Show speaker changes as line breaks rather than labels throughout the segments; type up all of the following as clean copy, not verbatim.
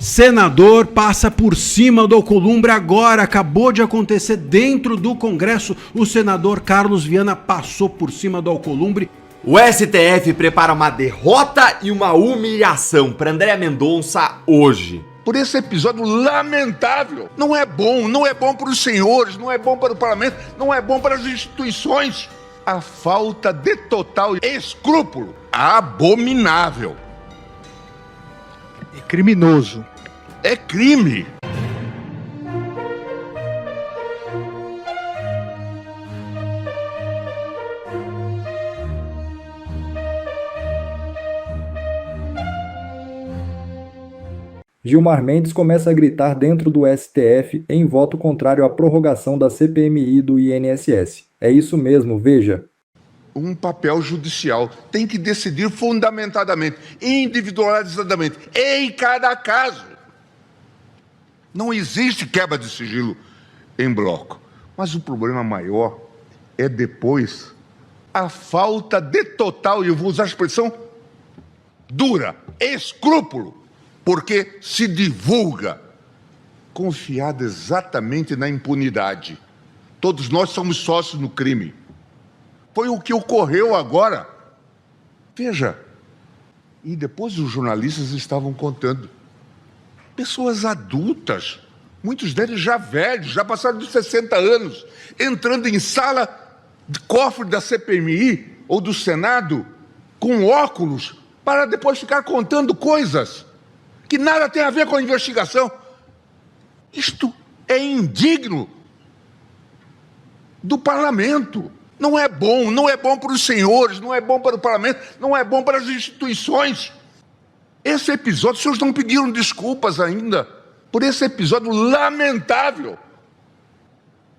Senador passa por cima do Alcolumbre agora, acabou de acontecer dentro do Congresso. O senador Carlos Viana passou por cima do Alcolumbre.
O STF prepara uma derrota e uma humilhação para André Mendonça hoje.
Por esse episódio lamentável. Não é bom para os senhores, não é bom para o parlamento, não é bom para as instituições. A falta de total escrúpulo, abominável.
É criminoso.
É crime.
Gilmar Mendes começa a gritar dentro do STF em voto contrário à prorrogação da CPMI do INSS. É isso mesmo, veja.
Um papel judicial tem que decidir fundamentadamente, individualizadamente, em cada caso. Não existe quebra de sigilo em bloco. Mas o problema maior é depois a falta de total, e eu vou usar a expressão dura, escrúpulo, porque se divulga, confiado exatamente na impunidade. Todos nós somos sócios no crime. Foi o que ocorreu agora. Veja, e depois os jornalistas estavam contando. Pessoas adultas, muitos deles já velhos, já passaram dos 60 anos, entrando em sala de cofre da CPMI ou do Senado com óculos para depois ficar contando coisas que nada tem a ver com a investigação. Isto é indigno do parlamento. Não é bom para os senhores, não é bom para o parlamento, não é bom para as instituições. Esse episódio, os senhores não pediram desculpas ainda por esse episódio lamentável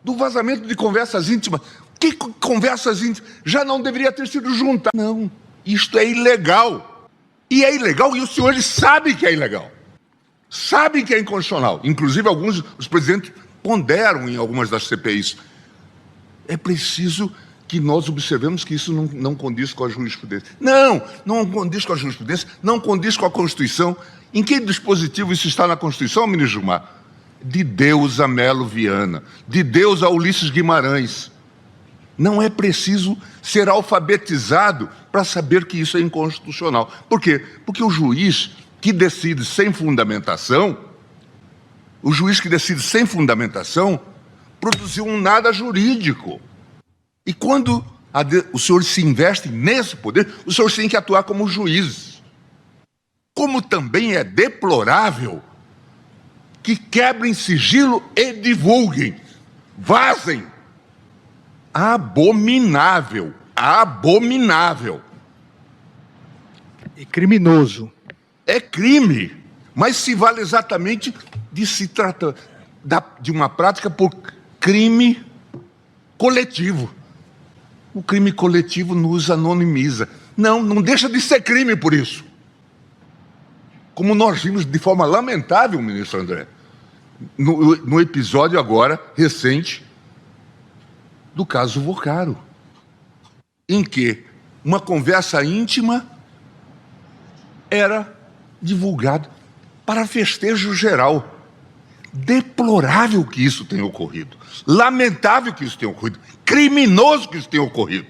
do vazamento de conversas íntimas. Que conversas íntimas? Já não deveria ter sido juntada. Não, isto é ilegal. E é ilegal e os senhores sabem que é ilegal. Sabem que é inconstitucional. Inclusive, os presidentes ponderam em algumas das CPIs. É preciso que nós observemos que isso não condiz com a jurisprudência. Não condiz com a jurisprudência, não condiz com a Constituição. Em que dispositivo isso está na Constituição, ministro Gilmar? De Deus a Melo Viana, de Deus a Ulisses Guimarães. Não é preciso ser alfabetizado para saber que isso é inconstitucional. Por quê? Porque o juiz que decide sem fundamentação, produziu um nada jurídico. E quando os senhores se investem nesse poder, os senhores têm que atuar como juízes. Como também é deplorável que quebrem sigilo e divulguem, vazem. Abominável.
É criminoso.
É crime, mas se vale exatamente de se tratar de uma prática por crime coletivo. O crime coletivo nos anonimiza. Não deixa de ser crime por isso. Como nós vimos de forma lamentável, ministro André, no episódio agora, recente, do caso Vocaro, em que uma conversa íntima era divulgada para festejo geral. Deplorável que isso tenha ocorrido. Lamentável que isso tenha ocorrido. Criminoso que isso tenha ocorrido.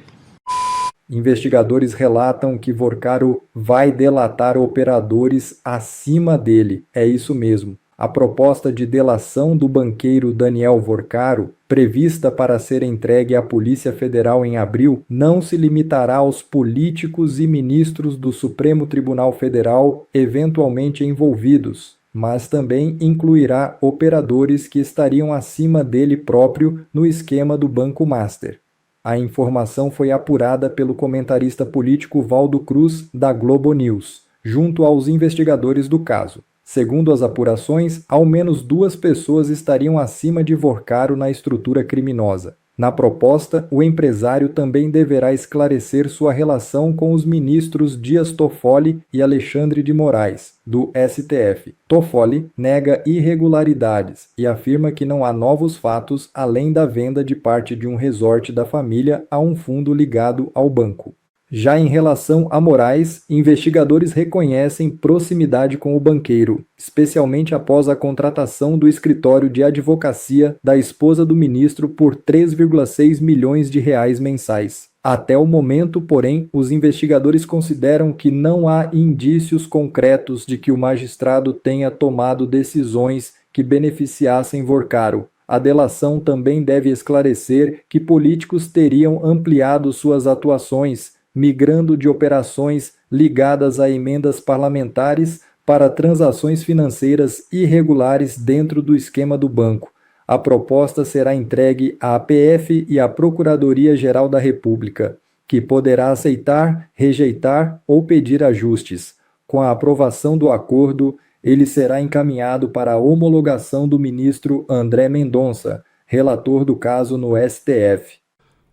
Investigadores relatam que Vocaro vai delatar operadores acima dele. É isso mesmo. A proposta de delação do banqueiro Daniel Vocaro, prevista para ser entregue à Polícia Federal em abril, não se limitará aos políticos e ministros do Supremo Tribunal Federal eventualmente envolvidos, mas também incluirá operadores que estariam acima dele próprio no esquema do Banco Master. A informação foi apurada pelo comentarista político Valdo Cruz, da Globo News, junto aos investigadores do caso. Segundo as apurações, ao menos 2 pessoas estariam acima de Vocaro na estrutura criminosa. Na proposta, o empresário também deverá esclarecer sua relação com os ministros Dias Toffoli e Alexandre de Moraes, do STF. Toffoli nega irregularidades e afirma que não há novos fatos além da venda de parte de um resort da família a um fundo ligado ao banco. Já em relação a Moraes, investigadores reconhecem proximidade com o banqueiro, especialmente após a contratação do escritório de advocacia da esposa do ministro por 3,6 milhões de reais mensais. Até o momento, porém, os investigadores consideram que não há indícios concretos de que o magistrado tenha tomado decisões que beneficiassem Vorcaro. A delação também deve esclarecer que políticos teriam ampliado suas atuações, migrando de operações ligadas a emendas parlamentares para transações financeiras irregulares dentro do esquema do banco. A proposta será entregue à PF e à Procuradoria-Geral da República, que poderá aceitar, rejeitar ou pedir ajustes. Com a aprovação do acordo, ele será encaminhado para a homologação do ministro André Mendonça, relator do caso no STF.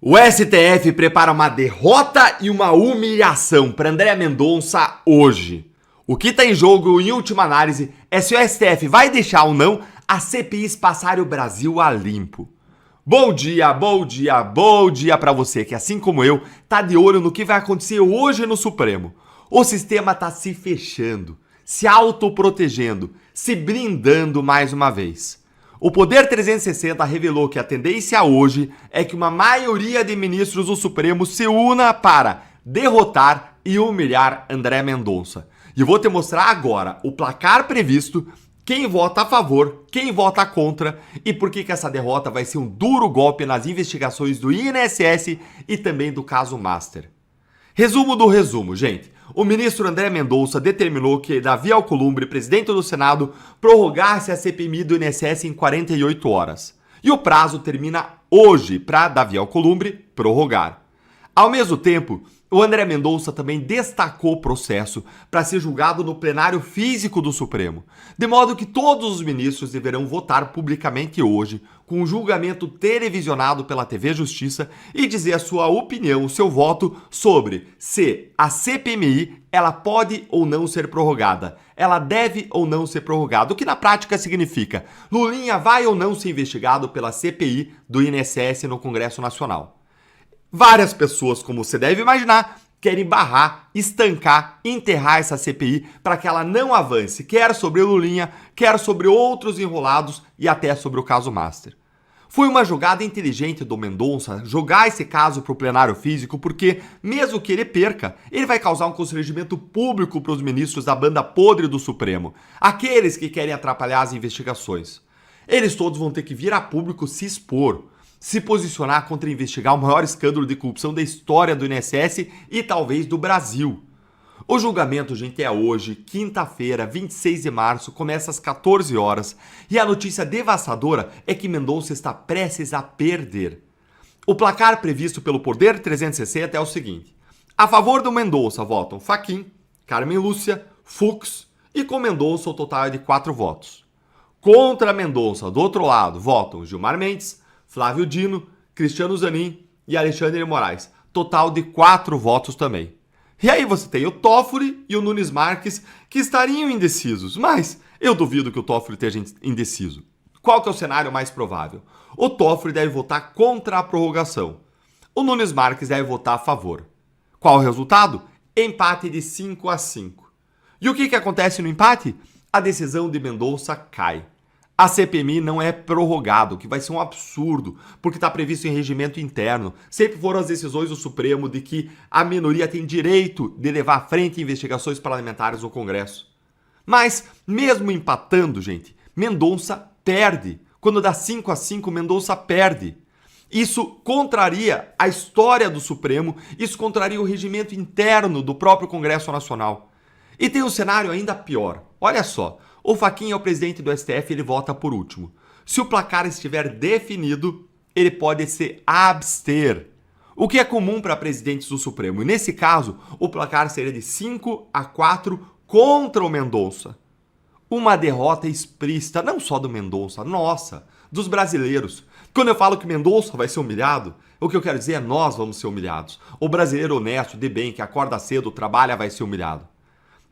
O STF prepara uma derrota e uma humilhação para André Mendonça hoje. O que está em jogo, em última análise, é se o STF vai deixar ou não as CPIs passarem o Brasil a limpo. Bom dia para você que, assim como eu, tá de olho no que vai acontecer hoje no Supremo. O sistema tá se fechando, se autoprotegendo, se blindando mais uma vez. O Poder 360 revelou que a tendência hoje é que uma maioria de ministros do Supremo se una para derrotar e humilhar André Mendonça. E eu vou te mostrar agora o placar previsto, quem vota a favor, quem vota contra e por que essa derrota vai ser um duro golpe nas investigações do INSS e também do caso Master. Resumo do resumo, gente. O ministro André Mendonça determinou que Davi Alcolumbre, presidente do Senado, prorrogasse a CPMI do INSS em 48 horas. E o prazo termina hoje para Davi Alcolumbre prorrogar. Ao mesmo tempo, o André Mendonça também destacou o processo para ser julgado no plenário físico do Supremo, de modo que todos os ministros deverão votar publicamente hoje, com um julgamento televisionado pela TV Justiça e dizer a sua opinião, o seu voto sobre se a CPMI ela pode ou não ser prorrogada, ela deve ou não ser prorrogada, o que na prática significa Lulinha vai ou não ser investigado pela CPI do INSS no Congresso Nacional. Várias pessoas, como você deve imaginar, querem barrar, estancar, enterrar essa CPI para que ela não avance, quer sobre o Lulinha, quer sobre outros enrolados e até sobre o caso Master. Foi uma jogada inteligente do Mendonça jogar esse caso para o plenário físico porque, mesmo que ele perca, ele vai causar um constrangimento público para os ministros da banda podre do Supremo, aqueles que querem atrapalhar as investigações. Eles todos vão ter que vir a público se expor, se posicionar contra investigar o maior escândalo de corrupção da história do INSS e talvez do Brasil. O julgamento, gente, é hoje, quinta-feira, 26 de março, começa às 14 horas e a notícia devastadora é que Mendonça está prestes a perder. O placar previsto pelo Poder 360 é o seguinte: a favor do Mendonça votam Fachin, Carmen Lúcia, Fux e com Mendonça o total é de 4 votos. Contra Mendonça, do outro lado, votam Gilmar Mendes, Flávio Dino, Cristiano Zanin e Alexandre de Moraes. Total de 4 votos também. E aí você tem o Toffoli e o Nunes Marques que estariam indecisos, mas eu duvido que o Toffoli esteja indeciso. Qual que é o cenário mais provável? O Toffoli deve votar contra a prorrogação. O Nunes Marques deve votar a favor. Qual o resultado? Empate de 5-5. E o que acontece no empate? A decisão de Mendonça cai. A CPMI não é prorrogada, o que vai ser um absurdo, porque está previsto em regimento interno. Sempre foram as decisões do Supremo de que a minoria tem direito de levar à frente investigações parlamentares no Congresso. Mas, mesmo empatando, gente, Mendonça perde. Quando dá 5-5, Mendonça perde. Isso contraria a história do Supremo, isso contraria o regimento interno do próprio Congresso Nacional. E tem um cenário ainda pior. Olha só. O Fachin é o presidente do STF e ele vota por último. Se o placar estiver definido, ele pode se abster, o que é comum para presidentes do Supremo. E nesse caso, o placar seria de 5-4 contra o Mendonça. Uma derrota explícita, não só do Mendonça, nossa, dos brasileiros. Quando eu falo que Mendonça vai ser humilhado, o que eu quero dizer é nós vamos ser humilhados. O brasileiro honesto, de bem, que acorda cedo, trabalha, vai ser humilhado.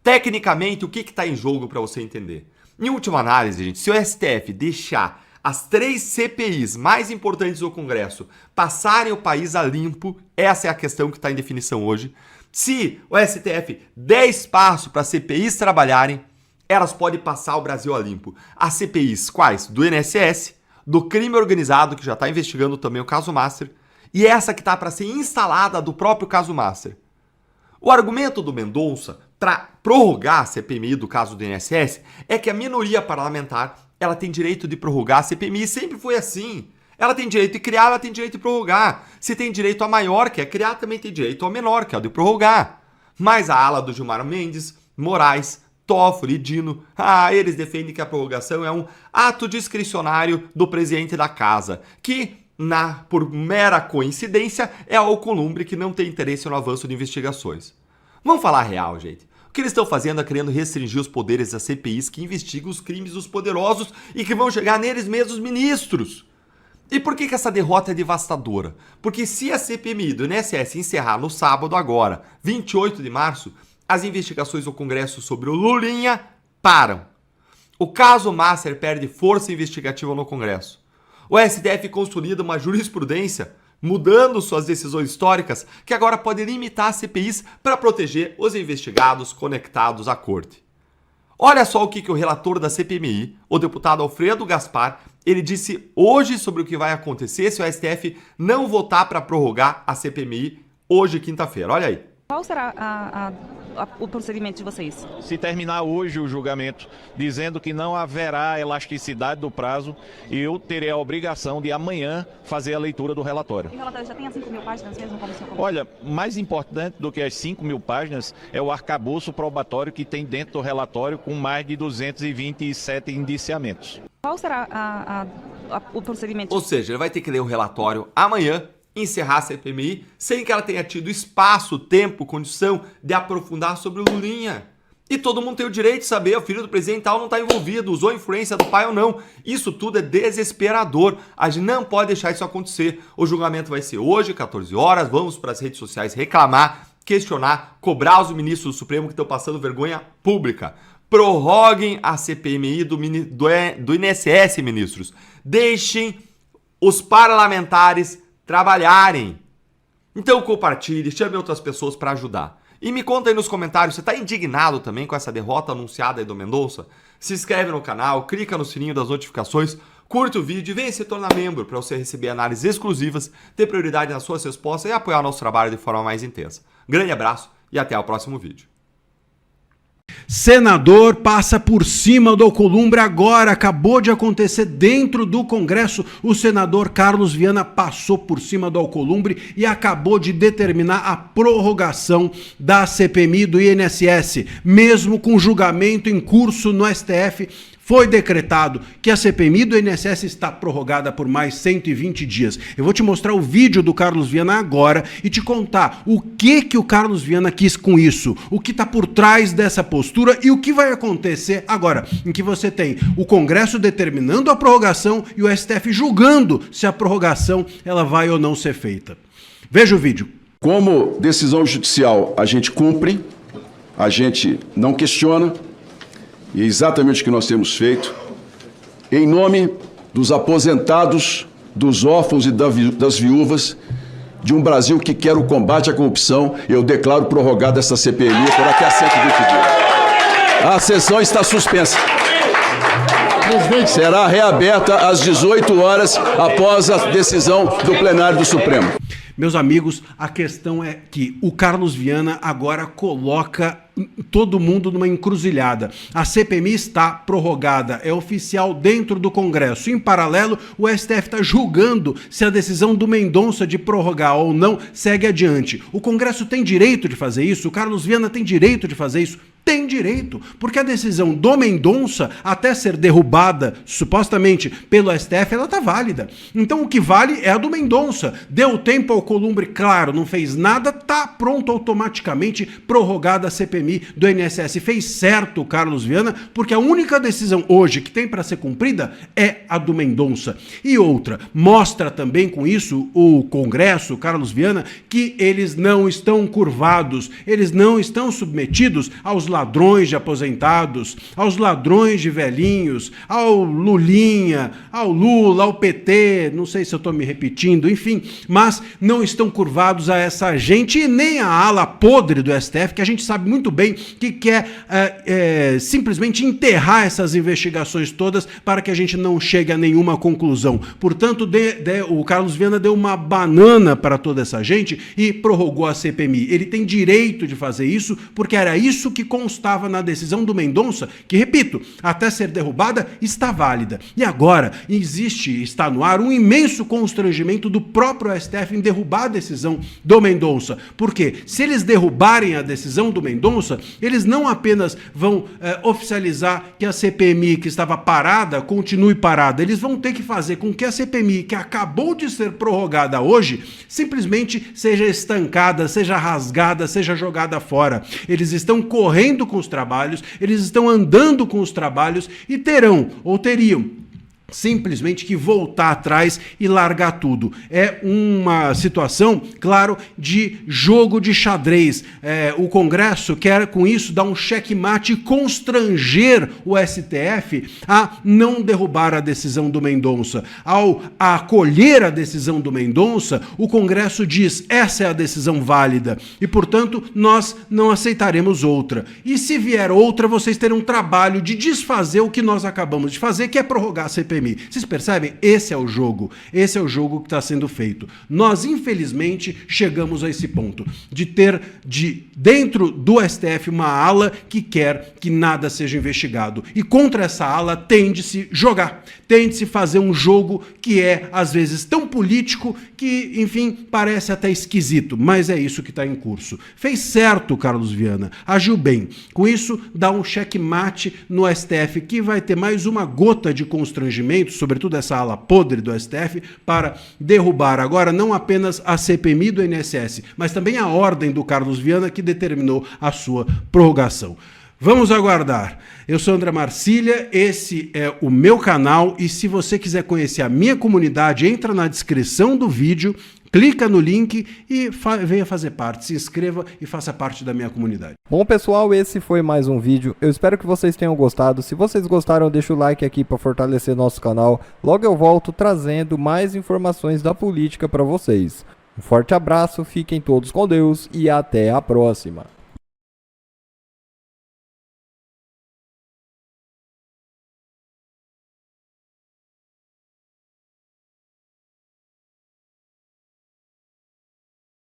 Tecnicamente, o que está em jogo para você entender? Em última análise, gente, se o STF deixar as 3 CPIs mais importantes do Congresso passarem o país a limpo, essa é a questão que está em definição hoje. Se o STF der espaço para as CPIs trabalharem, elas podem passar o Brasil a limpo. As CPIs quais? Do INSS, do crime organizado, que já está investigando também o caso Master, e essa que está para ser instalada do próprio caso Master. O argumento do Mendonça para prorrogar a CPMI do caso do INSS é que a minoria parlamentar ela tem direito de prorrogar a CPMI, sempre foi assim. Ela tem direito de criar, ela tem direito de prorrogar. Se tem direito a maior, que é criar, também tem direito ao menor, que é o de prorrogar. Mas a ala do Gilmar Mendes, Moraes, Toffoli e Dino, eles defendem que a prorrogação é um ato discricionário do presidente da casa, que, por mera coincidência, é a Alcolumbre que não tem interesse no avanço de investigações. Vamos falar real, gente. O que eles estão fazendo é querendo restringir os poderes das CPIs que investigam os crimes dos poderosos e que vão chegar neles mesmos ministros. E por que essa derrota é devastadora? Porque se a CPMI do INSS encerrar no sábado agora, 28 de março, as investigações do Congresso sobre o Lulinha param. O caso Master perde força investigativa no Congresso. O STF consolida uma jurisprudência, mudando suas decisões históricas, que agora pode limitar as CPIs para proteger os investigados conectados à corte. Olha só o que o relator da CPMI, o deputado Alfredo Gaspar, ele disse hoje sobre o que vai acontecer se o STF não votar para prorrogar a CPMI hoje, quinta-feira. Olha aí.
Qual será o procedimento de vocês?
Se terminar hoje o julgamento dizendo que não haverá elasticidade do prazo, eu terei a obrigação de amanhã fazer a leitura do relatório.
E o relatório já tem as 5.000 páginas mesmo? Como o senhor comentou?
Olha, mais importante do que as 5.000 páginas é o arcabouço probatório que tem dentro do relatório com mais de 227 indiciamentos.
Qual será o procedimento?
Ou seja, ele vai ter que ler o relatório amanhã, encerrar a CPMI, sem que ela tenha tido espaço, tempo, condição de aprofundar sobre o Lulinha. E todo mundo tem o direito de saber, o filho do presidente tal não está envolvido, usou a influência do pai ou não. Isso tudo é desesperador. A gente não pode deixar isso acontecer. O julgamento vai ser hoje, 14 horas, vamos para as redes sociais reclamar, questionar, cobrar os ministros do Supremo que estão passando vergonha pública. Prorroguem a CPMI do INSS, ministros. Deixem os parlamentares trabalharem. Então compartilhe, chame outras pessoas para ajudar. E me conta aí nos comentários, você está indignado também com essa derrota anunciada aí do Mendonça? Se inscreve no canal, clica no sininho das notificações, curte o vídeo e venha se tornar membro para você receber análises exclusivas, ter prioridade nas suas respostas e apoiar o nosso trabalho de forma mais intensa. Grande abraço e até o próximo vídeo.
Senador passa por cima do Alcolumbre agora, acabou de acontecer dentro do Congresso. O senador Carlos Viana passou por cima do Alcolumbre e acabou de determinar a prorrogação da CPMI do INSS, mesmo com julgamento em curso no STF. Foi decretado que a CPMI do INSS está prorrogada por mais 120 dias. Eu vou te mostrar o vídeo do Carlos Viana agora e te contar o que o Carlos Viana quis com isso, o que está por trás dessa postura e o que vai acontecer agora, em que você tem o Congresso determinando a prorrogação e o STF julgando se a prorrogação ela vai ou não ser feita. Veja o vídeo.
Como decisão judicial a gente cumpre, a gente não questiona, e é exatamente o que nós temos feito, em nome dos aposentados, dos órfãos e das viúvas, de um Brasil que quer o combate à corrupção, eu declaro prorrogada essa CPMI por até 120 dias. A sessão está suspensa. Será reaberta às 18 horas após a decisão do plenário do Supremo.
Meus amigos, a questão é que o Carlos Viana agora coloca todo mundo numa encruzilhada. A CPMI está prorrogada, é oficial dentro do Congresso. Em paralelo, o STF está julgando se a decisão do Mendonça de prorrogar ou não segue adiante. O Congresso tem direito de fazer isso? O Carlos Viana tem direito de fazer isso? Tem direito, porque a decisão do Mendonça, até ser derrubada, supostamente, pelo STF, ela está válida. Então o que vale é a do Mendonça. Deu tempo ao Alcolumbre, claro, não fez nada, tá pronto automaticamente prorrogada a CPMI do INSS. Fez certo o Carlos Viana, porque a única decisão hoje que tem para ser cumprida é a do Mendonça. E outra, mostra também com isso o Congresso, o Carlos Viana, que eles não estão curvados, eles não estão submetidos aos ladrões de aposentados, aos ladrões de velhinhos, ao Lulinha, ao Lula, ao PT, não sei se eu estou me repetindo, enfim, mas não estão curvados a essa gente e nem a ala podre do STF, que a gente sabe muito bem que quer simplesmente enterrar essas investigações todas para que a gente não chegue a nenhuma conclusão. Portanto, o Carlos Viana deu uma banana para toda essa gente e prorrogou a CPMI. Ele tem direito de fazer isso, porque era isso que constava na decisão do Mendonça, que, repito, até ser derrubada, está válida. E agora está no ar um imenso constrangimento do próprio STF em derrubar a decisão do Mendonça. Porque se eles derrubarem a decisão do Mendonça, eles não apenas vão oficializar que a CPMI que estava parada continue parada, eles vão ter que fazer com que a CPMI, que acabou de ser prorrogada hoje, simplesmente seja estancada, seja rasgada, seja jogada fora. Eles estão correndo com os trabalhos, eles estão andando com os trabalhos e teriam simplesmente que voltar atrás e largar tudo. É uma situação, claro, de jogo de xadrez. O Congresso quer, com isso, dar um checkmate e constranger o STF a não derrubar a decisão do Mendonça. Ao acolher a decisão do Mendonça, o Congresso diz: essa é a decisão válida e, portanto, nós não aceitaremos outra. E se vier outra, vocês terão um trabalho de desfazer o que nós acabamos de fazer, que é prorrogar a CPMI. Vocês percebem? Esse é o jogo que está sendo feito. Nós, infelizmente, chegamos a esse ponto de ter dentro do STF uma ala que quer que nada seja investigado. E contra essa ala tende-se jogar, tende-se fazer um jogo que é, às vezes, tão político que, enfim, parece até esquisito, mas é isso que está em curso. Fez certo, Carlos Viana, agiu bem. Com isso, dá um checkmate no STF, que vai ter mais uma gota de constrangimento, sobretudo essa ala podre do STF, para derrubar agora não apenas a CPMI do INSS, mas também a ordem do Carlos Viana que determinou a sua prorrogação. Vamos aguardar. Eu sou André Marcília, esse é o meu canal e se você quiser conhecer a minha comunidade, entra na descrição do vídeo, clica no link e venha fazer parte, se inscreva e faça parte da minha comunidade.
Bom pessoal, esse foi mais um vídeo, eu espero que vocês tenham gostado. Se vocês gostaram, deixa o like aqui para fortalecer nosso canal. Logo eu volto trazendo mais informações da política para vocês. Um forte abraço, fiquem todos com Deus e até a próxima.